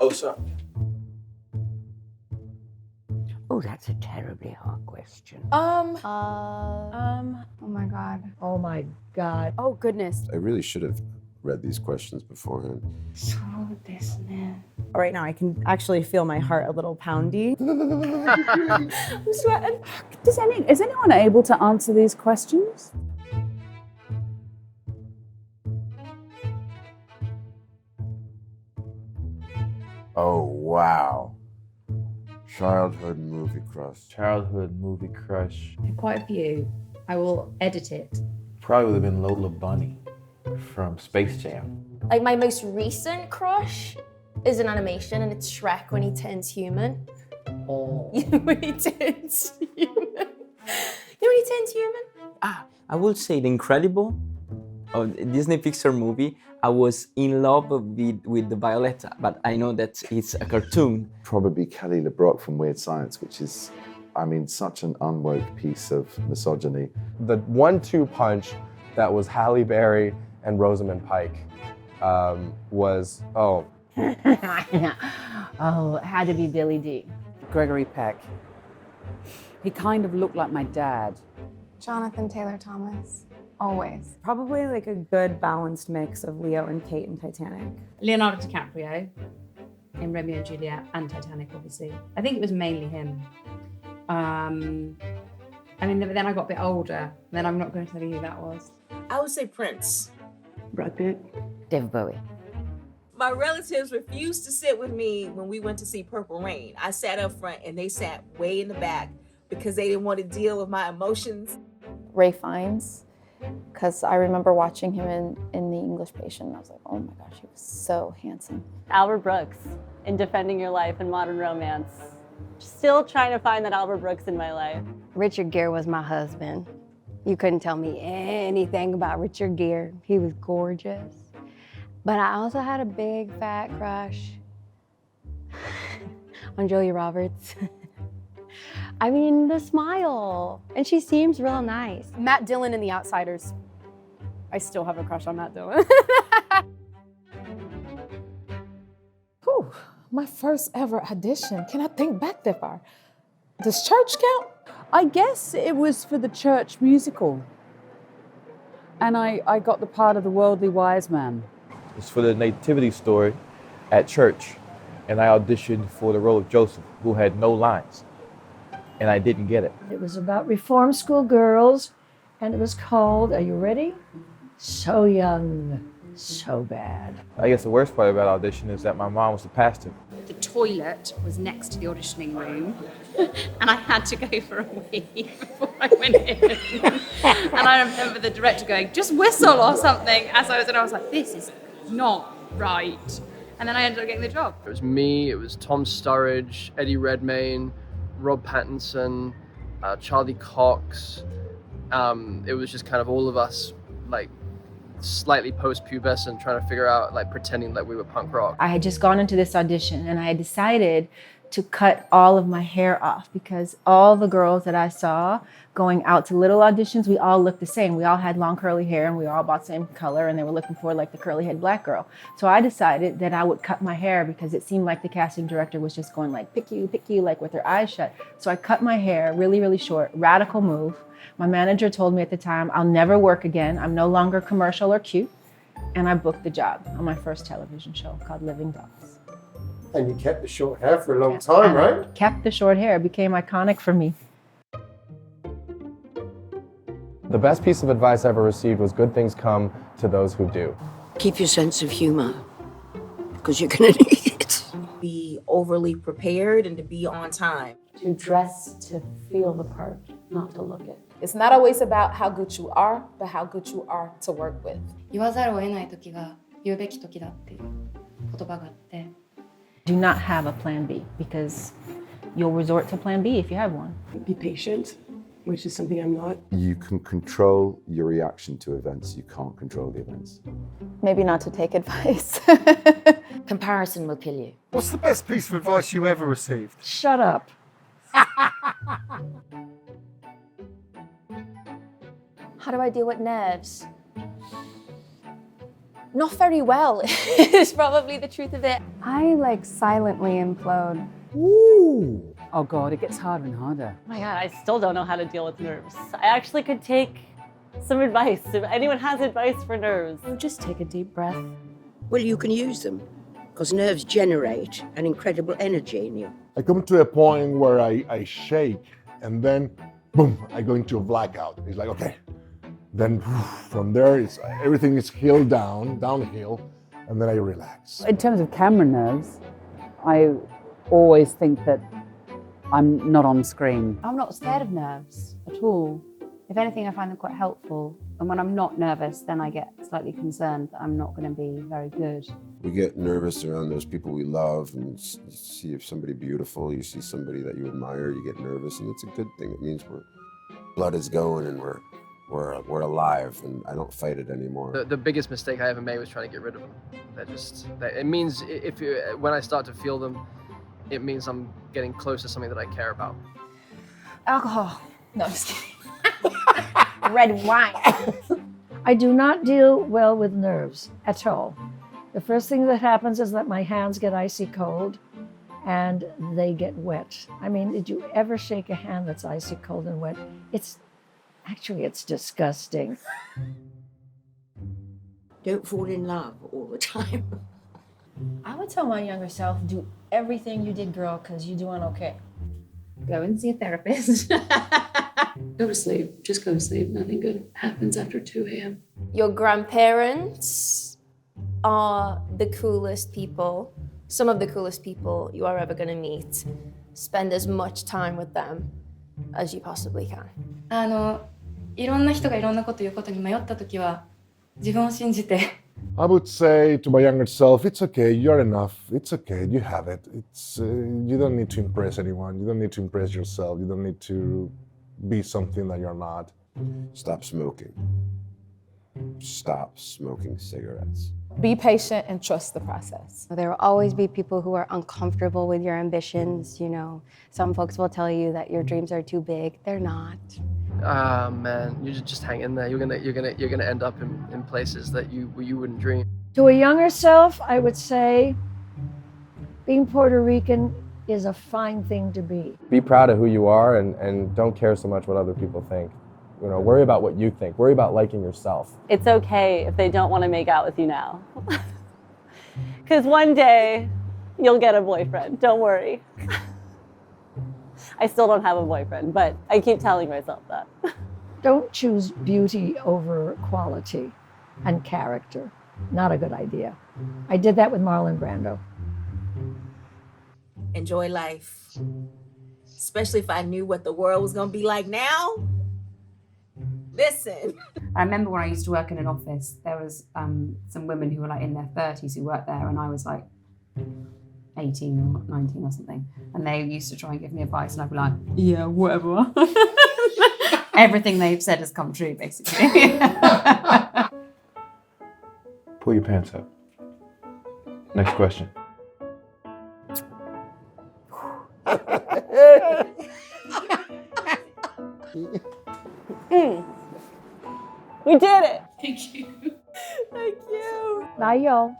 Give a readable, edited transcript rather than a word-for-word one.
closer. Oh, that's a terribly hard question. Oh my God. Oh my God. Oh goodness. I really should have read these questions beforehand. Right now I can actually feel my heart a little poundy. I'm sweating. Is anyone able to answer these questions? Oh, wow. Childhood movie crush. Childhood movie crush. Quite a few. I will edit it. Probably would have been Lola Bunny from Space Jam. Like my most recent crush is an animation and it's Shrek when he turns human. Oh. You know when he turns human? You know when he turns human? I would say The Incredible, a Disney Pixar movie. I was in love with the Violetta, but I know that it's a cartoon. Probably Kelly LeBrock from Weird Science, which is, I mean, such an unwoke piece of misogyny. The 1-2 punch that was Halle Berry and Rosamund Pike was, Oh, it had to be Billy D. Gregory Peck. He kind of looked like my dad. Jonathan Taylor Thomas. Always. Probably like a good balanced mix of Leo and Kate in Titanic. Leonardo DiCaprio in Romeo and Juliet and Titanic, obviously. I think it was mainly him. I mean, then I got a bit older. Then I'm not going to tell you who that was. I would say Prince. Brad Pitt. David Bowie. My relatives refused to sit with me when we went to see Purple Rain. I sat up front and they sat way in the back because they didn't want to deal with my emotions. Ray Fiennes, because I remember watching him in The English Patient and I was like, oh my gosh, he was so handsome. Albert Brooks in Defending Your Life and Modern Romance. Still trying to find that Albert Brooks in my life. Richard Gere was my husband. You couldn't tell me anything about Richard Gere. He was gorgeous. But I also had a big fat crush on Julia Roberts. I mean, the smile. And she seems real nice. Matt Dillon in The Outsiders. I still have a crush on Matt Dillon. Whew, my first ever audition. Can I think back that far? Does church count? I guess it was for the church musical. And I got the part of the worldly wise man. It's for the nativity story at church. And I auditioned for the role of Joseph, who had no lines. And I didn't get it. It was about reform school girls, and it was called, are you ready? So Young, So Bad. I guess the worst part about audition is that my mom was the pastor. The toilet was next to the auditioning room, and I had to go for a wee before I went in. And I remember the director going, just whistle or something, as I was like, this is not right. And then I ended up getting the job. It was me, it was Tom Sturridge, Eddie Redmayne, Rob Pattinson, Charlie Cox. It was just kind of all of us, like, slightly post-pubescent, trying to figure out, like, pretending like we were punk rock. I had just gone into this audition and I had decided to cut all of my hair off because all the girls that I saw going out to little auditions, we all looked the same. We all had long curly hair and we all bought the same color and they were looking for like the curly head black girl. So I decided that I would cut my hair because it seemed like the casting director was just going like, pick you, like with her eyes shut. So I cut my hair really, really short, radical move. My manager told me at the time, I'll never work again. I'm no longer commercial or cute. And I booked the job on my first television show called Living Dolls. And you kept the short hair for a long time, right? Kept the short hair. It became iconic for me. The best piece of advice I ever received was good things come to those who do. Keep your sense of humor, because you're gonna need it. Be overly prepared and to be on time. To dress to feel the part, not to look it. It's not always about how good you are, but how good you are to work with. 言わざるを得ない時が言うべき時だっていう言葉があって。Do not have a plan B because you'll resort to plan B if you have one. Be patient, which is something I'm not. You can control your reaction to events. You can't control the events. Maybe not to take advice. Comparison will kill you. What's the best piece of advice you ever received? Shut up. How do I deal with nerves? Not very well is probably the truth of it. I like silently implode. Ooh. Oh God, it gets harder and harder. Oh my God, I still don't know how to deal with nerves. I actually could take some advice. If anyone has advice for nerves. Just take a deep breath. Well, you can use them, because nerves generate an incredible energy in you. I come to a point where I shake, and then, boom, I go into a blackout. It's like, okay. Then from there, everything is downhill, and then I relax. In terms of camera nerves, I always think that I'm not on screen. I'm not scared of nerves at all. If anything, I find them quite helpful. And when I'm not nervous, then I get slightly concerned that I'm not going to be very good. We get nervous around those people we love, and you see if somebody beautiful, you see somebody that you admire, you get nervous, and it's a good thing. It means blood is going and we're alive, and I don't fight it anymore. The biggest mistake I ever made was trying to get rid of them. It means when I start to feel them, it means I'm getting close to something that I care about. Alcohol. No, I'm just kidding. Red wine. I do not deal well with nerves at all. The first thing that happens is that my hands get icy cold and they get wet. I mean, did you ever shake a hand that's icy cold and wet? It's disgusting. Don't fall in love all the time. I would tell my younger self, do everything you did, girl, because you're doing okay. Go and see a therapist. Go to sleep. Just go to sleep. Nothing good happens after 2 a.m. Your grandparents are the coolest people, some of the coolest people you are ever going to meet. Spend as much time with them as you possibly can. いろんな人がいろんなこと言うことに迷ったときは、自分を信じて。I would say to my younger self, it's okay, you're enough, it's okay, you have it. You don't need to impress anyone, you don't need to impress yourself, you don't need to be something that you're not. Stop smoking. Stop smoking cigarettes. Be patient and trust the process. There will always be people who are uncomfortable with your ambitions. You know, some folks will tell you that your dreams are too big. They're not. Ah man, you just hang in there. You're gonna end up in places that you wouldn't dream. To a younger self, I would say being Puerto Rican is a fine thing to be. Be proud of who you are and don't care so much what other people think. You know, worry about what you think. Worry about liking yourself. It's okay if they don't want to make out with you now. Because one day you'll get a boyfriend. Don't worry. I still don't have a boyfriend, but I keep telling myself that. Don't choose beauty over quality and character. Not a good idea. I did that with Marlon Brando. Enjoy life. Especially if I knew what the world was going to be like now. Listen. I remember when I used to work in an office, there was some women who were like in their 30s who worked there, and I was like 18 or 19 or something. And they used to try and give me advice, and I'd be like, yeah, whatever. Everything they've said has come true, basically. Pull your pants up. Next question. We did it! Thank you. Thank you. Bye, y'all.